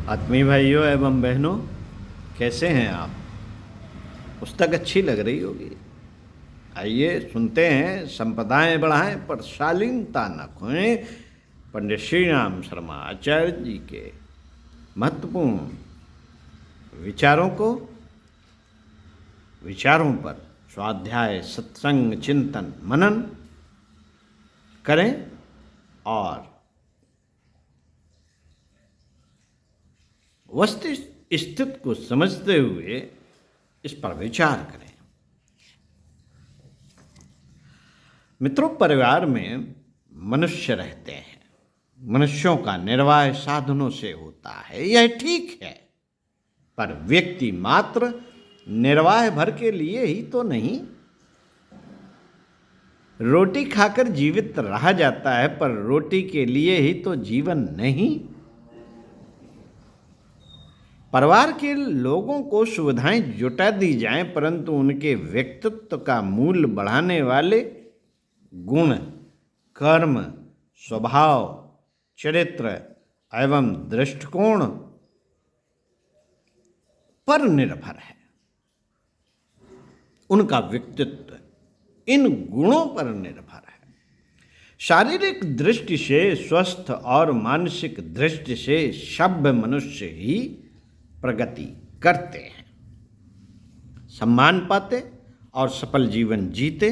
आत्मीय भाइयों एवं बहनों, कैसे हैं आप? पुस्तक अच्छी लग रही होगी। आइए सुनते हैं, संपदाएं बढ़ाएं पर शालीनता न खोएं। पंडित श्री राम शर्मा आचार्य जी के महत्वपूर्ण विचारों पर स्वाध्याय, सत्संग, चिंतन, मनन करें और वस्तु स्थिति को समझते हुए इस पर विचार करें। मित्रों, परिवार में मनुष्य रहते हैं। मनुष्यों का निर्वाह साधनों से होता है, यह ठीक है, पर व्यक्ति मात्र निर्वाह भर के लिए ही तो नहीं। रोटी खाकर जीवित रहा जाता है, पर रोटी के लिए ही तो जीवन नहीं। परिवार के लोगों को सुविधाएं जुटा दी जाएं, परंतु उनके व्यक्तित्व का मूल्य बढ़ाने वाले गुण, कर्म, स्वभाव, चरित्र एवं दृष्टिकोण पर निर्भर है। उनका व्यक्तित्व इन गुणों पर निर्भर है। शारीरिक दृष्टि से स्वस्थ और मानसिक दृष्टि से सभ्य मनुष्य ही प्रगति करते हैं, सम्मान पाते और सफल जीवन जीते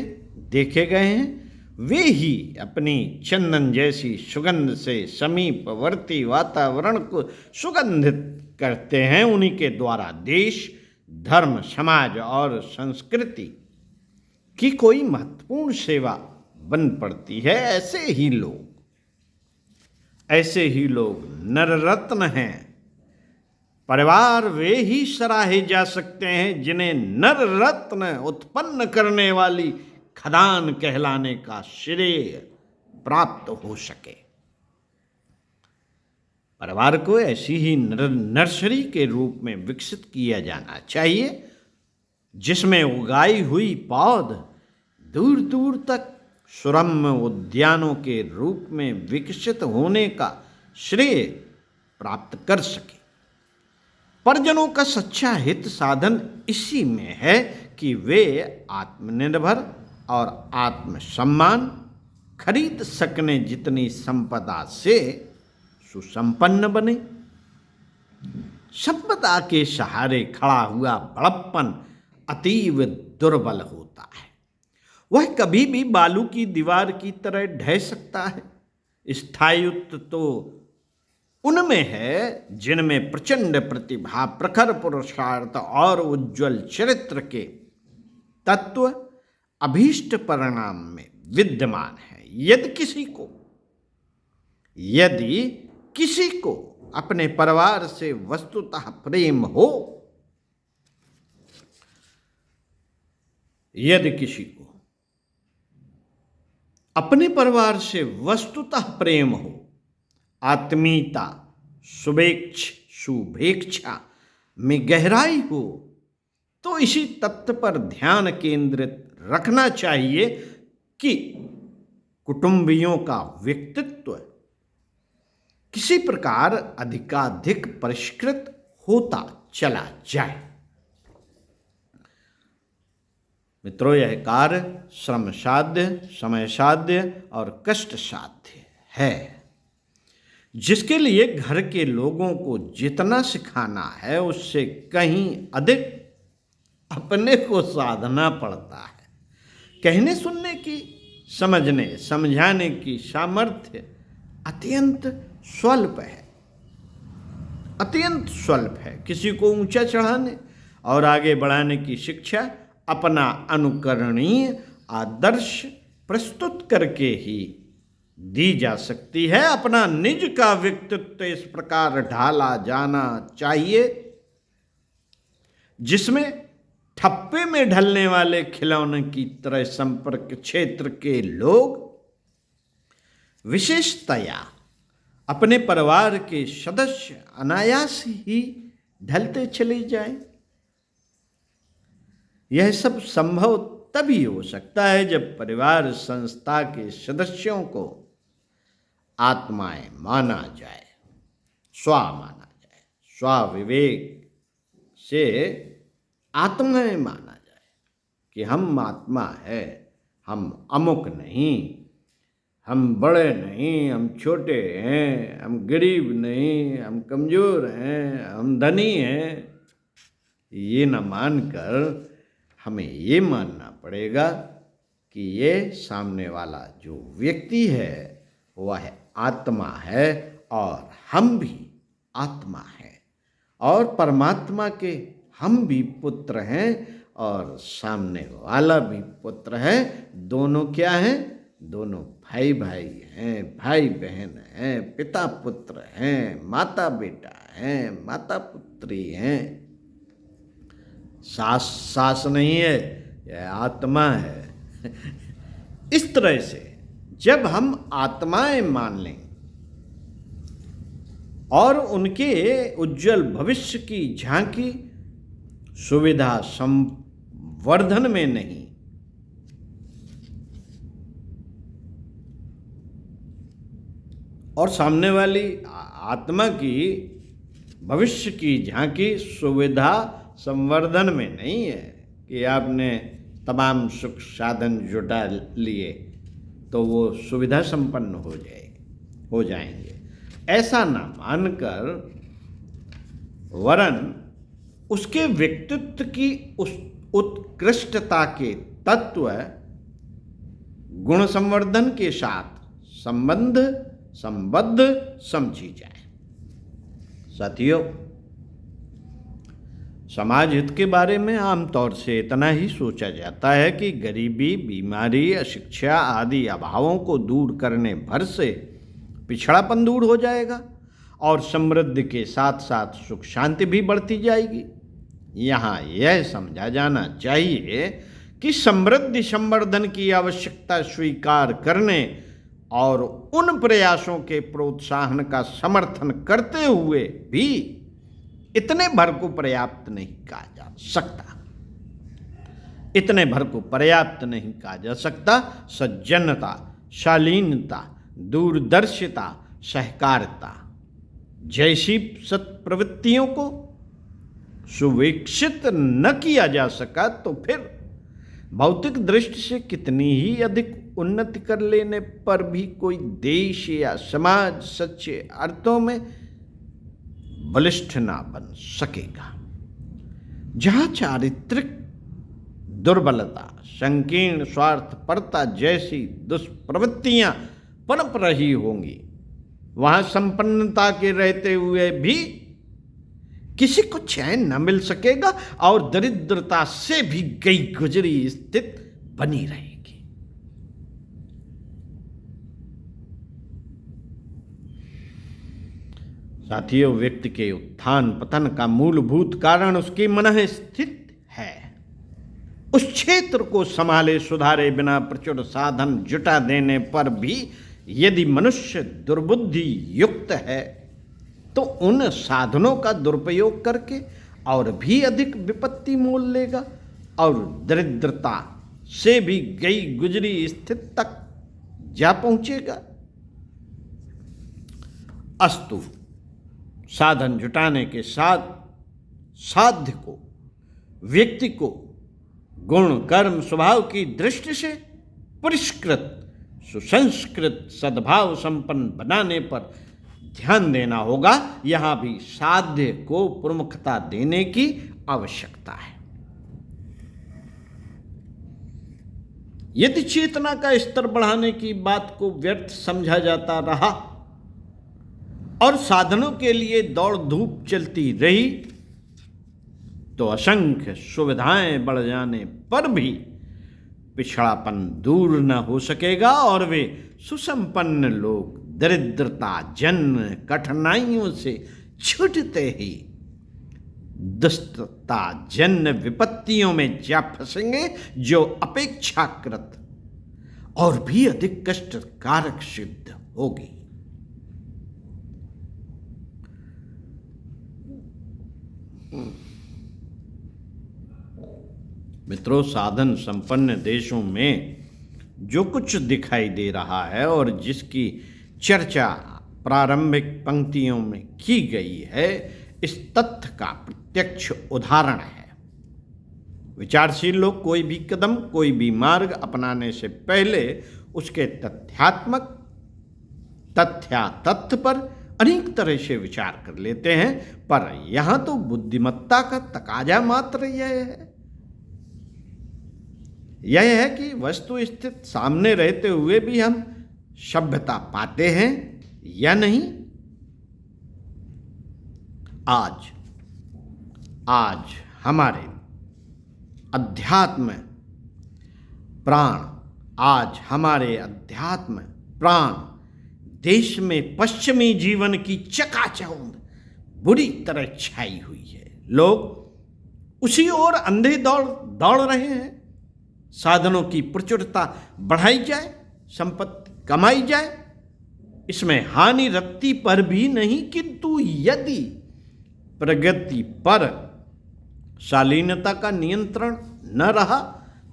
देखे गए हैं। वे ही अपनी चंदन जैसी सुगंध से समीपवर्ती वातावरण को सुगंधित करते हैं। उन्हीं के द्वारा देश, धर्म, समाज और संस्कृति की कोई महत्वपूर्ण सेवा बन पड़ती है। ऐसे ही लोग नररत्न हैं। परिवार वे ही सराहे जा सकते हैं जिन्हें नर रत्न उत्पन्न करने वाली खदान कहलाने का श्रेय प्राप्त हो सके। परिवार को ऐसी ही नर्सरी के रूप में विकसित किया जाना चाहिए, जिसमें उगाई हुई पौध दूर दूर तक सुरम्य उद्यानों के रूप में विकसित होने का श्रेय प्राप्त कर सके। परिजनों का सच्चा हित साधन इसी में है कि वे आत्मनिर्भर और आत्मसम्मान खरीद सकने जितनी संपदा से सुसंपन्न बने। संपदा के सहारे खड़ा हुआ बड़प्पन अतीव दुर्बल होता है। वह कभी भी बालू की दीवार की तरह ढह सकता है। स्थायित्व तो उनमें है जिनमें प्रचंड प्रतिभा, प्रखर पुरुषार्थ और उज्जवल चरित्र के तत्व अभीष्ट परिणाम में विद्यमान है। यदि किसी को अपने परिवार से वस्तुतः प्रेम हो, यदि किसी को अपने परिवार से वस्तुतः प्रेम हो, आत्मीयता, शुभेच्छा में गहराई हो, तो इसी तत्व पर ध्यान केंद्रित रखना चाहिए कि कुटुंबियों का व्यक्तित्व किसी प्रकार अधिकाधिक परिष्कृत होता चला जाए। मित्रों, यह कार्य श्रम साध्य, समय साध्य और कष्ट साध्य है, जिसके लिए घर के लोगों को जितना सिखाना है उससे कहीं अधिक अपने को साधना पड़ता है। कहने सुनने की, समझने समझाने की सामर्थ्य अत्यंत स्वल्प है। किसी को ऊंचा चढ़ाने और आगे बढ़ाने की शिक्षा अपना अनुकरणीय आदर्श प्रस्तुत करके ही दी जा सकती है। अपना निज का व्यक्तित्व इस प्रकार ढाला जाना चाहिए जिसमें ठप्पे में ढलने वाले खिलौने की तरह संपर्क क्षेत्र के लोग विशेषतया अपने परिवार के सदस्य अनायास ही ढलते चले जाएं। यह सब संभव तभी हो सकता है जब परिवार संस्था के सदस्यों को आत्माएं माना जाए, स्वाविवेक से आत्माएं माना जाए कि हम आत्मा है, हम अमुक नहीं, हम बड़े नहीं, हम छोटे हैं, हम गरीब नहीं, हम कमज़ोर हैं, हम धनी हैं, ये न मानकर हमें ये मानना पड़ेगा कि ये सामने वाला जो व्यक्ति है वह आत्मा है और हम भी आत्मा हैं और परमात्मा के हम भी पुत्र हैं और सामने वाला भी पुत्र है। दोनों क्या हैं? दोनों भाई भाई हैं, भाई बहन हैं, पिता पुत्र हैं, माता बेटा हैं, माता पुत्री हैं। सास सास नहीं है, यह आत्मा है। इस तरह से जब हम आत्माएं मान लें और उनके उज्जवल भविष्य की झांकी सुविधा संवर्धन में नहीं, और सामने वाली आत्मा की भविष्य की झांकी सुविधा संवर्धन में नहीं है कि आपने तमाम सुख साधन जुटा लिए तो वो सुविधा संपन्न हो जाएंगे, ऐसा ना मानकर, वरन उसके व्यक्तित्व की उस उत्कृष्टता के तत्व गुण संवर्धन के साथ संबद्ध समझी जाए। साथियों, समाज हित के बारे में आमतौर से इतना ही सोचा जाता है कि गरीबी, बीमारी, अशिक्षा आदि अभावों को दूर करने भर से पिछड़ापन दूर हो जाएगा और समृद्धि के साथ साथ सुख शांति भी बढ़ती जाएगी। यहाँ यह समझा जाना चाहिए कि समृद्धि संवर्धन की आवश्यकता स्वीकार करने और उन प्रयासों के प्रोत्साहन का समर्थन करते हुए भी इतने भर को पर्याप्त नहीं कहा जा सकता। इतने भर को पर्याप्त नहीं कहा जा सकता। सज्जनता, शालीनता, दूरदर्शिता, सहकारिता जैसी सत्प्रवृत्तियों को सुविकसित न किया जा सका तो फिर भौतिक दृष्टि से कितनी ही अधिक उन्नति कर लेने पर भी कोई देश या समाज सच्चे अर्थों में बलिष्ठ ना बन सकेगा। जहाँ चारित्रिक दुर्बलता, संकीर्ण स्वार्थपरता जैसी दुष्प्रवृत्तियां पनप रही होंगी, वहाँ संपन्नता के रहते हुए भी किसी को चैन न मिल सकेगा और दरिद्रता से भी गई गुजरी स्थिति बनी रहेगी। साथियों, व्यक्ति के उत्थान पतन का मूलभूत कारण उसकी मन स्थिति है। उस क्षेत्र को संभाले सुधारे बिना प्रचुर साधन जुटा देने पर भी यदि मनुष्य दुर्बुद्धि युक्त है तो उन साधनों का दुरुपयोग करके और भी अधिक विपत्ति मोल लेगा और दरिद्रता से भी गई गुजरी स्थिति तक जा पहुंचेगा। अस्तु, साधन जुटाने के साथ साध्य को व्यक्ति को गुण कर्म स्वभाव की दृष्टि से परिष्कृत, सुसंस्कृत, सद्भाव संपन्न बनाने पर ध्यान देना होगा। यहाँ भी साध्य को प्रमुखता देने की आवश्यकता है। यदि चेतना का स्तर बढ़ाने की बात को व्यर्थ समझा जाता रहा और साधनों के लिए दौड़ धूप चलती रही तो असंख्य सुविधाएं बढ़ जाने पर भी पिछड़ापन दूर न हो सकेगा और वे सुसंपन्न लोग दरिद्रता जन्य कठिनाइयों से छूटते ही दुष्टता जन्य विपत्तियों में जा फंसेंगे, जो अपेक्षाकृत और भी अधिक कष्टकारक सिद्ध होगी। मित्रों, साधन संपन्न देशों में जो कुछ दिखाई दे रहा है और जिसकी चर्चा प्रारंभिक पंक्तियों में की गई है, इस तथ्य का प्रत्यक्ष उदाहरण है। विचारशील लोग कोई भी कदम, कोई भी मार्ग अपनाने से पहले उसके तथ्य पर अनेक तरह से विचार कर लेते हैं, पर यहां तो बुद्धिमत्ता का तकाजा मात्र यह है कि वस्तु स्थित सामने रहते हुए भी हम सभ्यता पाते हैं या नहीं। आज हमारे अध्यात्म प्राण देश में पश्चिमी जीवन की चकाचौंध बुरी तरह छाई हुई है। लोग उसी ओर अंधे दौड़ रहे हैं। साधनों की प्रचुरता बढ़ाई जाए, संपत्ति कमाई जाए, इसमें हानि रत्ती पर भी नहीं, किंतु यदि प्रगति पर शालीनता का नियंत्रण न रहा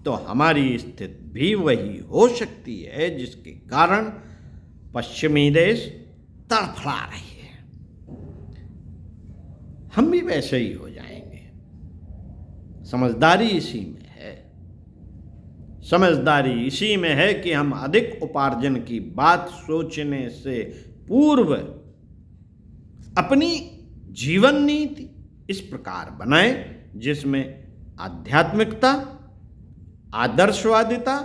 तो हमारी स्थिति भी वही हो सकती है जिसके कारण पश्चिमी देश तड़फड़ा रही है। हम भी वैसे ही हो जाएंगे। समझदारी इसी में है कि हम अधिक उपार्जन की बात सोचने से पूर्व अपनी जीवन नीति इस प्रकार बनाएं जिसमें आध्यात्मिकता, आदर्शवादिता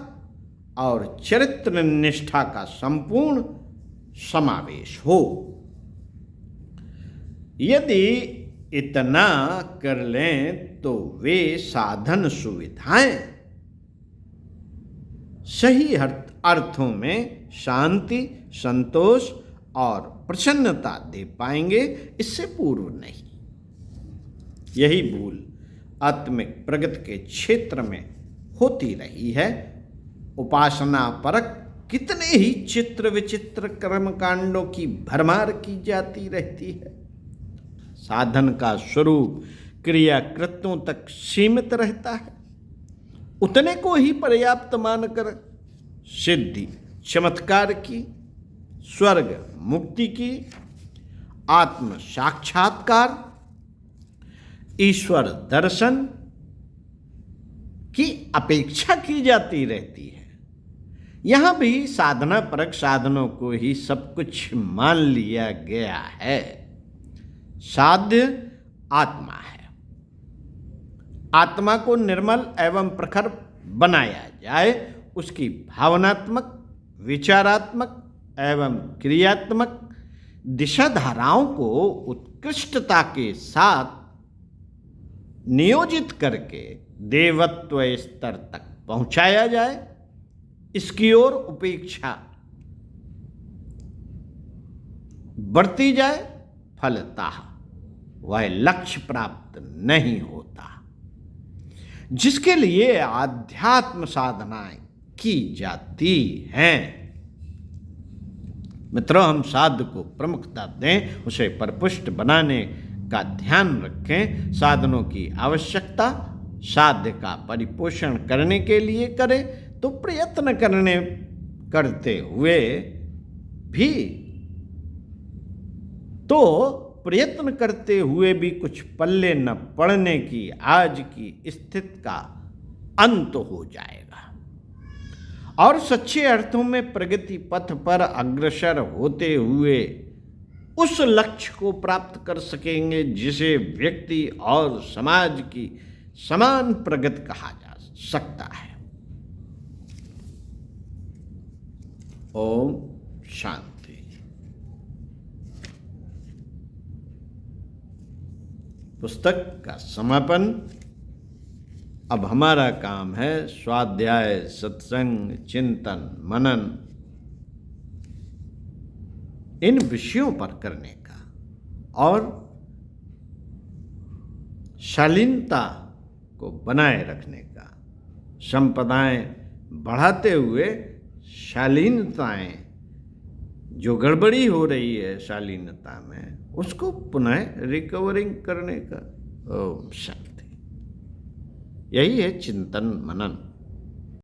और चरित्र निष्ठा का संपूर्ण समावेश हो। यदि इतना कर लें तो वे साधन सुविधाएं सही अर्थों में शांति, संतोष और प्रसन्नता दे पाएंगे, इससे पूर्व नहीं। यही भूल आत्मिक प्रगति के क्षेत्र में होती रही है। उपासना परक कितने ही चित्र विचित्र कर्मकांडों की भरमार की जाती रहती है। साधन का स्वरूप क्रिया कृत्यों तक सीमित रहता है। उतने को ही पर्याप्त मानकर सिद्धि, चमत्कार की, स्वर्ग मुक्ति की, आत्म साक्षात्कार, ईश्वर दर्शन की अपेक्षा की जाती रहती है। यहां भी साधना परक साधनों को ही सब कुछ मान लिया गया है। साध्य आत्मा है। आत्मा को निर्मल एवं प्रखर बनाया जाए, उसकी भावनात्मक, विचारात्मक एवं क्रियात्मक दिशाधाराओं को उत्कृष्टता के साथ नियोजित करके देवत्व स्तर तक पहुंचाया जाए, इसकी ओर उपेक्षा बढ़ती जाए, फलतः वह लक्ष्य प्राप्त नहीं होता जिसके लिए आध्यात्म साधनाएं की जाती हैं। मित्रों, हम साध को प्रमुखता दें, उसे परिपुष्ट बनाने का ध्यान रखें। साधनों की आवश्यकता साध्य का परिपोषण करने के लिए करें तो प्रयत्न करते हुए भी कुछ पल्ले न पड़ने की आज की स्थिति का अंत हो जाएगा और सच्चे अर्थों में प्रगति पथ पर अग्रसर होते हुए उस लक्ष्य को प्राप्त कर सकेंगे जिसे व्यक्ति और समाज की समान प्रगति कहा जा सकता है। ओम शांति। पुस्तक का समापन। अब हमारा काम है स्वाध्याय, सत्संग, चिंतन, मनन इन विषयों पर करने का और शालीनता को बनाए रखने का, संपदाएं बढ़ाते हुए शालीनताएं जो गड़बड़ी हो रही है शालीनता में, उसको पुनः रिकवरिंग करने का। ओम शांति। यही है चिंतन मनन।